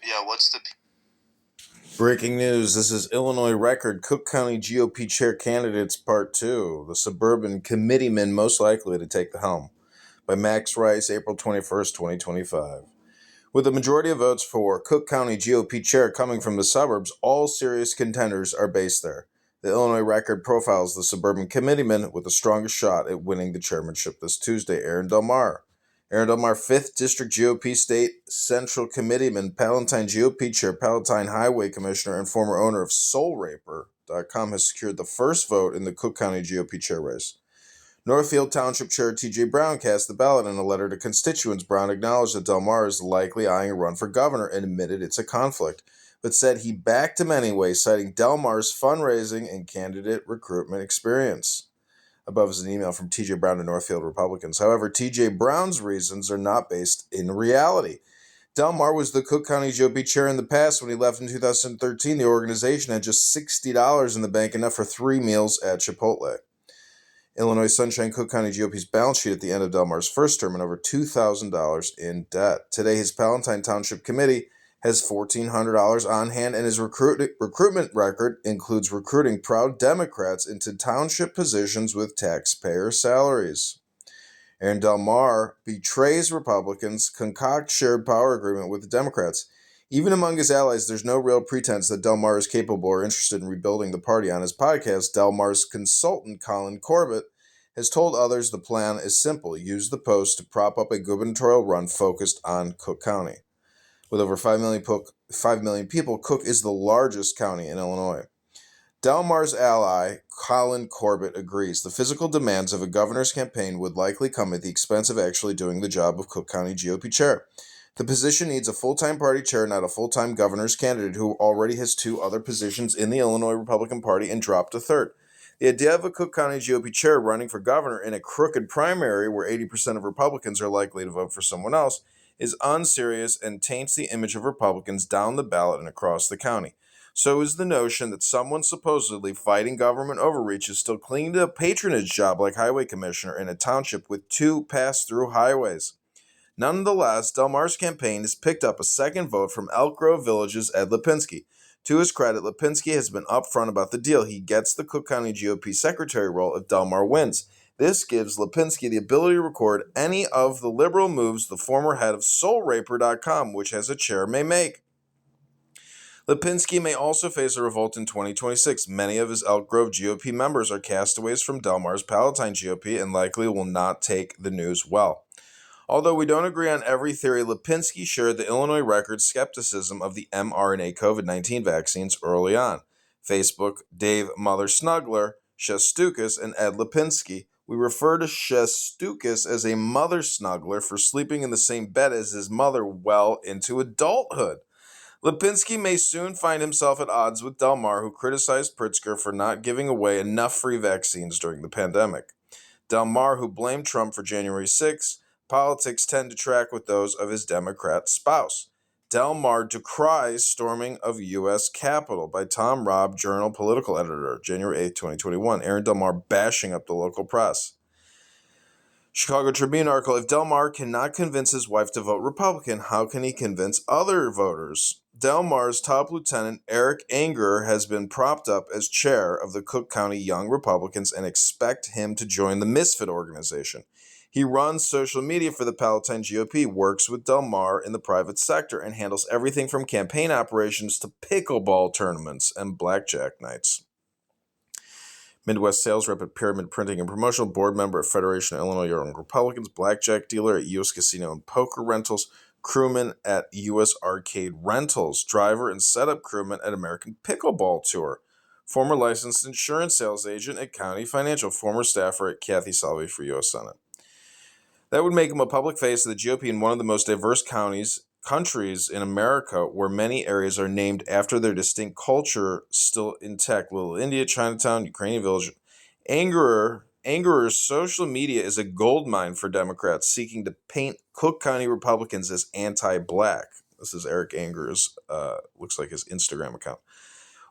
Yeah, what's the... Breaking news. This is Illinois Record. Cook County GOP Chair Candidates Part 2. The suburban committeeman most likely to take the helm. By Max Rice, April 21st, 2025. With a majority of votes for Cook County GOP Chair coming from the suburbs, all serious contenders are based there. The Illinois Record profiles the suburban committeeman with the strongest shot at winning the chairmanship this Tuesday, Aaron Delmar. Aaron Delmar, 5th District GOP State Central Committeeman, Palatine GOP Chair, Palatine Highway Commissioner, and former owner of SoulRaper.com, has secured the first vote in the Cook County GOP Chair race. Northfield Township Chair T.J. Brown cast the ballot in a letter to constituents. Brown acknowledged that Delmar is likely eyeing a run for governor and admitted it's a conflict, but said he backed him anyway, citing Delmar's fundraising and candidate recruitment experience. Above is an email from T.J. Brown to Northfield Republicans. However, T.J. Brown's reasons are not based in reality. Delmar was the Cook County GOP chair in the past. When he left in 2013, the organization had just $60 in the bank, enough for 3 meals at Chipotle. Illinois Sunshine Cook County GOP's balance sheet at the end of Delmar's first term and over $2,000 in debt. Today, his Palatine Township Committee has $1,400 on hand, and his recruitment record includes recruiting proud Democrats into township positions with taxpayer salaries. Aaron Delmar betrays Republicans, concocts shared power agreement with the Democrats. Even among his allies, there's no real pretense that Delmar is capable or interested in rebuilding the party. On his podcast, Delmar's consultant, Colin Corbett, has told others the plan is simple: use the post to prop up a gubernatorial run focused on Cook County. With over 5 million people, Cook is the largest county in Illinois. Delmar's ally, Colin Corbett, agrees the physical demands of a governor's campaign would likely come at the expense of actually doing the job of Cook County GOP chair. The position needs a full-time party chair, not a full-time governor's candidate who already has 2 other positions in the Illinois Republican Party and dropped a third. The idea of a Cook County GOP chair running for governor in a crooked primary where 80% of Republicans are likely to vote for someone else is unserious and taints the image of Republicans down the ballot and across the county. So is the notion that someone supposedly fighting government overreach is still clinging to a patronage job like highway commissioner in a township with 2 pass-through highways. Nonetheless, Delmar's campaign has picked up a second vote from Elk Grove Village's Ed Lipinski. To his credit, Lipinski has been upfront about the deal. He gets the Cook County GOP secretary role if Delmar wins. This gives Lipinski the ability to record any of the liberal moves the former head of SoulRaper.com, which has a chair, may make. Lipinski may also face a revolt in 2026. Many of his Elk Grove GOP members are castaways from Delmar's Palatine GOP and likely will not take the news well. Although we don't agree on every theory, Lipinski shared the Illinois Record's skepticism of the mRNA COVID-19 vaccines early on. Facebook, Dave Mother Snuggler, Shestukas, and Ed Lipinski. We refer to Shestukas as a mother snuggler for sleeping in the same bed as his mother well into adulthood. Lipinski may soon find himself at odds with Delmar, who criticized Pritzker for not giving away enough free vaccines during the pandemic. Delmar, who blamed Trump for January 6th, politics tend to track with those of his Democrat spouse. Delmar decries storming of U.S. Capitol by Tom Robb, Journal political editor, January 8, 2021. Aaron Delmar bashing up the local press. Chicago Tribune article, if Delmar cannot convince his wife to vote Republican, how can he convince other voters? Delmar's top lieutenant, Eric Angerer, has been propped up as chair of the Cook County Young Republicans and expect him to join the Misfit organization. He runs social media for the Palatine GOP, works with Delmar in the private sector, and handles everything from campaign operations to pickleball tournaments and blackjack nights. Midwest sales rep at Pyramid Printing and Promotional, board member at Federation of Illinois Young Republicans, blackjack dealer at U.S. Casino and Poker Rentals, crewman at U.S. Arcade Rentals, driver and setup crewman at American Pickleball Tour, former licensed insurance sales agent at County Financial, former staffer at Kathy Salvi for U.S. Senate. That would make him a public face of the GOP in one of the most diverse countries in America, where many areas are named after their distinct culture still intact. Little India, Chinatown, Ukrainian Village. Angerer's social media is a goldmine for Democrats seeking to paint Cook County Republicans as anti-black. This is Eric Angerer's, looks like his Instagram account.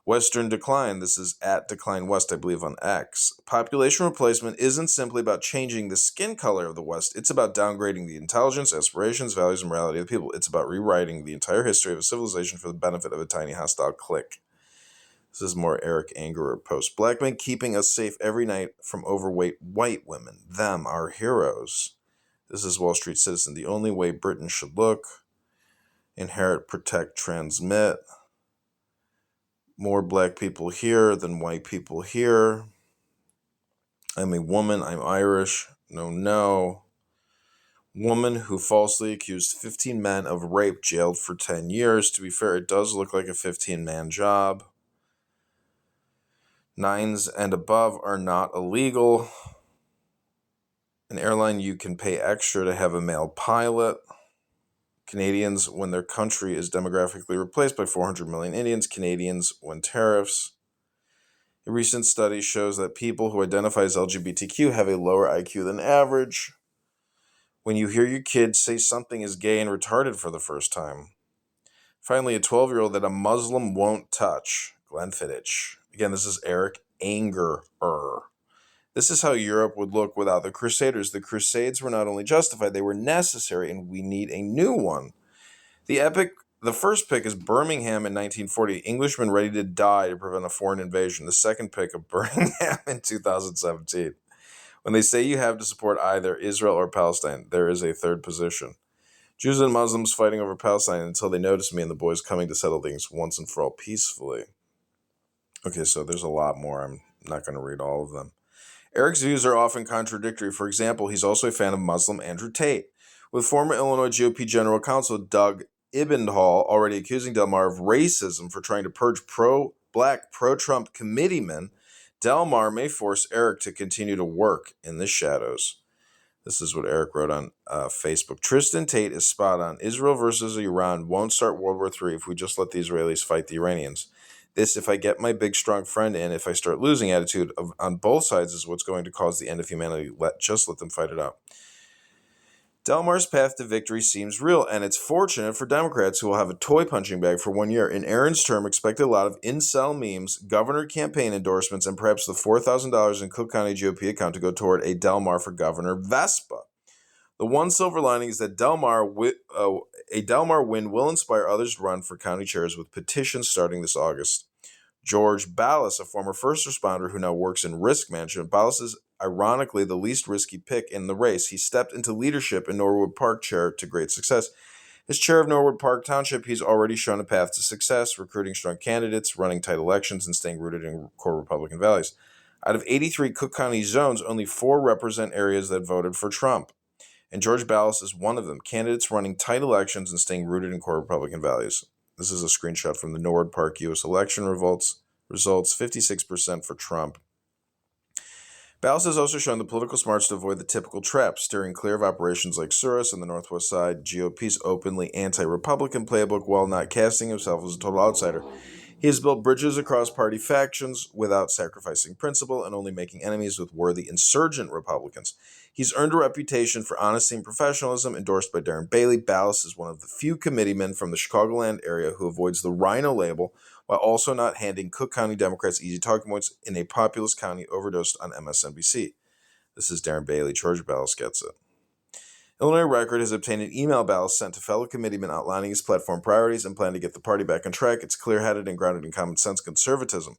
Western decline. This is at Decline West, I believe, on X. Population replacement isn't simply about changing the skin color of the West. It's about downgrading the intelligence, aspirations, values, and morality of the people. It's about rewriting the entire history of a civilization for the benefit of a tiny hostile clique. This is more Eric Angerer post. Black men keeping us safe every night from overweight white women. Them, our heroes. This is Wall Street Citizen. The only way Britain should look. Inherit, protect, transmit. More black people here than white people here. I'm a woman. I'm Irish. No. Woman who falsely accused 15 men of rape, jailed for 10 years. To be fair, it does look like a 15-man job. 9s and above are not illegal. An airline, you can pay extra to have a male pilot. Canadians, when their country is demographically replaced by 400 million Indians. Canadians, when tariffs. A recent study shows that people who identify as LGBTQ have a lower IQ than average. When you hear your kids say something is gay and retarded for the first time. Finally, a 12-year-old that a Muslim won't touch. Glenn Fittich. Again, this is Eric Angerer. This is how Europe would look without the Crusaders. The Crusades were not only justified, they were necessary, and we need a new one. The first pick is Birmingham in 1940. Englishmen ready to die to prevent a foreign invasion. The second pick of Birmingham in 2017. When they say you have to support either Israel or Palestine, there is a third position. Jews and Muslims fighting over Palestine until they notice me and the boys coming to settle things once and for all peacefully. Okay, so there's a lot more. I'm not going to read all of them. Eric's views are often contradictory. For example, he's also a fan of Muslim Andrew Tate, with former Illinois GOP General Counsel Doug Ebenthal already accusing Delmar of racism for trying to purge pro-black, pro-Trump committeemen. Delmar may force Eric to continue to work in the shadows. This is what Eric wrote on Facebook. Tristan Tate is spot on. Israel versus Iran won't start World War III if we just let the Israelis fight the Iranians. This, if I get my big, strong friend in, if I start losing attitude on both sides, is what's going to cause the end of humanity. Just let them fight it out. Delmar's path to victory seems real, and it's fortunate for Democrats who will have a toy punching bag for 1 year. In Aaron's term, expect a lot of incel memes, governor campaign endorsements, and perhaps the $4,000 in Cook County GOP account to go toward a Delmar for Governor Vespa. The one silver lining is that a Delmar win will inspire others to run for county chairs with petitions starting this August. George Ballas, a former first responder who now works in risk management. Ballas is ironically the least risky pick in the race. He stepped into leadership in Norwood Park chair to great success. As chair of Norwood Park Township, he's already shown a path to success, recruiting strong candidates, running tight elections, and staying rooted in core Republican values. Out of 83 Cook County zones, only 4 represent areas that voted for Trump. And George Ballas is one of them, candidates running tight elections and staying rooted in core Republican values. This is a screenshot from the Norwood Park U.S. election results, 56% for Trump. Ballas has also shown the political smarts to avoid the typical traps, steering clear of operations like Suris and the Northwest Side, GOP's openly anti-Republican playbook while not casting himself as a total outsider. He has built bridges across party factions without sacrificing principle and only making enemies with worthy insurgent Republicans. He's earned a reputation for honesty and professionalism, endorsed by Darren Bailey. Ballas is one of the few committeemen from the Chicagoland area who avoids the Rhino label while also not handing Cook County Democrats easy talking points in a populous county overdosed on MSNBC. This is Darren Bailey. George Ballas gets it. Illinois Record has obtained an email Ballas sent to fellow committeemen outlining his platform priorities and plan to get the party back on track. It's clear-headed and grounded in common sense conservatism.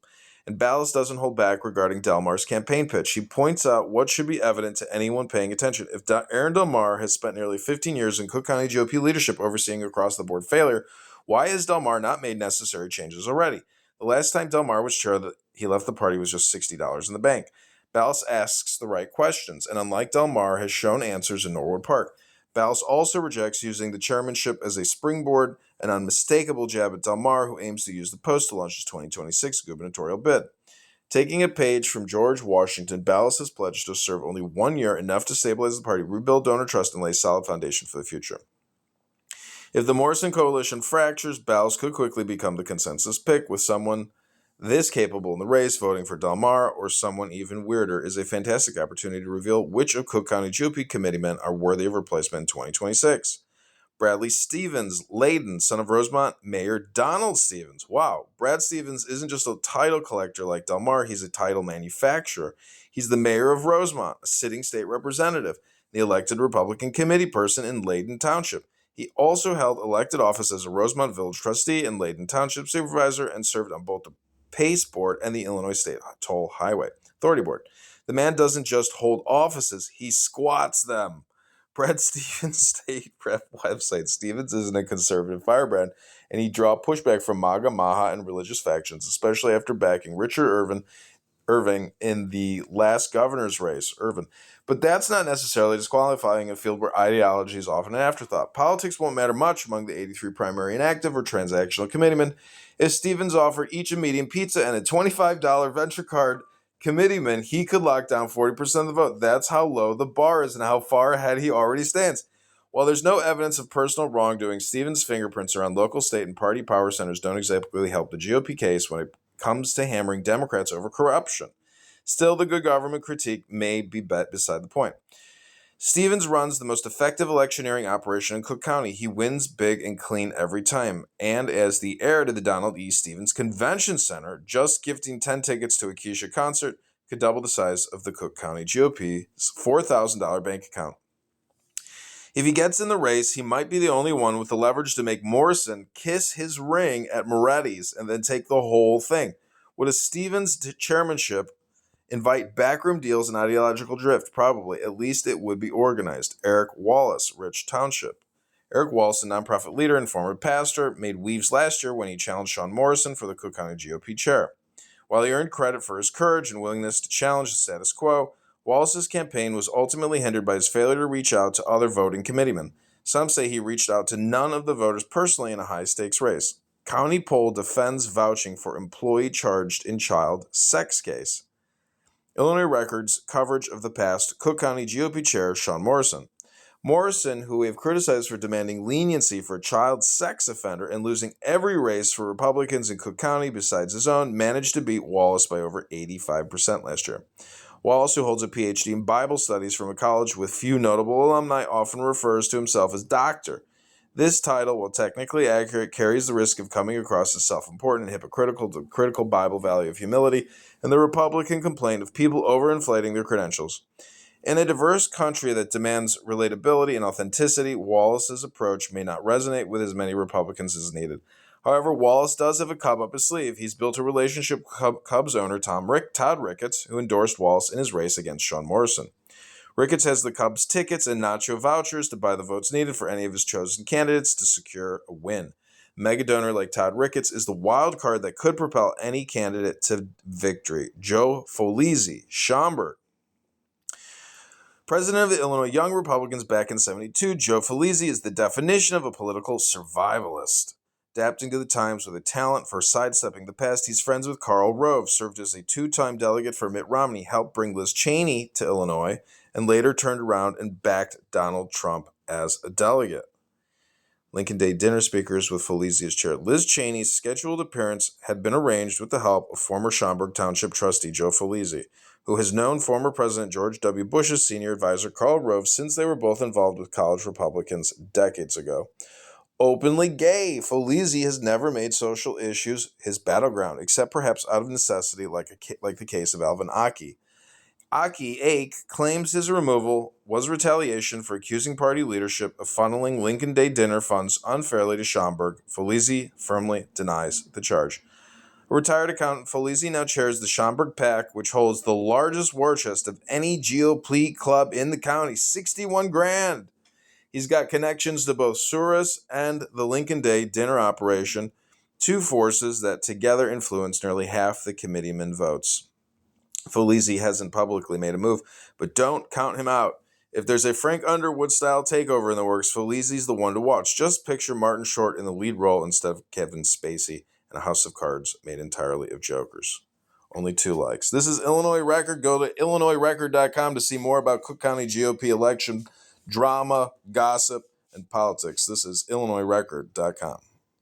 And Ballas doesn't hold back regarding Delmar's campaign pitch. He points out what should be evident to anyone paying attention. If Aaron Delmar has spent nearly 15 years in Cook County GOP leadership overseeing across-the-board failure, why has Delmar not made necessary changes already? The last time Delmar was chair, he left the party with just $60 in the bank. Ballas asks the right questions, and unlike Delmar, has shown answers in Norwood Park. Ballas also rejects using the chairmanship as a springboard, an unmistakable jab at Delmar, who aims to use the post to launch his 2026 gubernatorial bid. Taking a page from George Washington, Ballas has pledged to serve only 1 year, enough to stabilize the party, rebuild donor trust, and lay a solid foundation for the future. If the Morrison coalition fractures, Ballas could quickly become the consensus pick, with someone this capable in the race voting for Delmar, or someone even weirder, is a fantastic opportunity to reveal which of Cook County GOP committeemen are worthy of replacement in 2026. Bradley Stevens, Layden, son of Rosemont Mayor Donald Stevens. Wow, Brad Stevens isn't just a title collector like Del Mar, he's a title manufacturer. He's the mayor of Rosemont, a sitting state representative, the elected Republican committee person in Layden Township. He also held elected office as a Rosemont Village trustee and Layden Township supervisor and served on both the PACE board and the Illinois State Toll Highway Authority board. The man doesn't just hold offices, he squats them. Brad Stevens state rep website. Stevens isn't a conservative firebrand, and he draw pushback from MAGA, Maha, and religious factions, especially after backing Richard Irving in the last governor's race. But that's not necessarily disqualifying a field where ideology is often an afterthought. Politics won't matter much among the 83 primary inactive or transactional committeemen if Stevens offered each a medium pizza and a $25 venture card committeeman, he could lock down 40% of the vote. That's how low the bar is and how far ahead he already stands. While there's no evidence of personal wrongdoing, Stevens' fingerprints around local, state, and party power centers don't exactly help the GOP case when it comes to hammering Democrats over corruption. Still, the good government critique may be beside the point. Stevens runs the most effective electioneering operation in Cook County. He wins big and clean every time. And as the heir to the Donald E. Stevens Convention Center, just gifting 10 tickets to a Keisha concert could double the size of the Cook County GOP's $4,000 bank account. If he gets in the race, he might be the only one with the leverage to make Morrison kiss his ring at Moretti's and then take the whole thing. Would a Stevens chairmanship invite backroom deals and ideological drift? Probably. At least it would be organized. Eric Wallace, Rich Township. Eric Wallace, a nonprofit leader and former pastor, made waves last year when he challenged Sean Morrison for the Cook County GOP chair. While he earned credit for his courage and willingness to challenge the status quo, Wallace's campaign was ultimately hindered by his failure to reach out to other voting committeemen. Some say he reached out to none of the voters personally in a high-stakes race. County poll defends vouching for employee charged in child sex case. Illinois Record's coverage of the past Cook County GOP chair Sean Morrison. Morrison, who we have criticized for demanding leniency for a child sex offender and losing every race for Republicans in Cook County besides his own, managed to beat Wallace by over 85% last year. Wallace, who holds a PhD in Bible studies from a college with few notable alumni, often refers to himself as doctor. This title, while technically accurate, carries the risk of coming across as self-important and hypocritical to the critical Bible value of humility and the Republican complaint of people overinflating their credentials. In a diverse country that demands relatability and authenticity, Wallace's approach may not resonate with as many Republicans as needed. However, Wallace does have a Cub up his sleeve. He's built a relationship with Cubs owner Todd Ricketts, who endorsed Wallace in his race against Sean Morrison. Ricketts has the Cubs tickets and nacho vouchers to buy the votes needed for any of his chosen candidates to secure a win. Mega donor like Todd Ricketts is the wild card that could propel any candidate to victory. Joe Folisi, Schaumburg. President of the Illinois Young Republicans back in 1972, Joe Folisi is the definition of a political survivalist. Adapting to the times with a talent for sidestepping the past, he's friends with Karl Rove, served as a two-time delegate for Mitt Romney, helped bring Liz Cheney to Illinois, and later turned around and backed Donald Trump as a delegate. Lincoln Day dinner speakers with Folisi as chair. Liz Cheney's scheduled appearance had been arranged with the help of former Schaumburg Township trustee Joe Folisi, who has known former President George W. Bush's senior advisor Karl Rove since they were both involved with college Republicans decades ago. Openly gay, Folisi has never made social issues his battleground, except perhaps out of necessity like the case of Alvin Aki. Aki Ake claims his removal was retaliation for accusing party leadership of funneling Lincoln Day dinner funds unfairly to Schaumburg. Folisi firmly denies the charge. A retired accountant, Folisi now chairs the Schaumburg PAC, which holds the largest war chest of any GOP club in the county, 61 grand. He's got connections to both Souris and the Lincoln Day dinner operation, two forces that together influence nearly half the committeeman votes. Folisi hasn't publicly made a move, but don't count him out. If there's a Frank Underwood-style takeover in the works, Folisi's the one to watch. Just picture Martin Short in the lead role instead of Kevin Spacey in a House of Cards made entirely of jokers. Only 2 likes. This is Illinois Record. Go to illinoisrecord.com to see more about Cook County GOP election drama, gossip, and politics. This is illinoisrecord.com.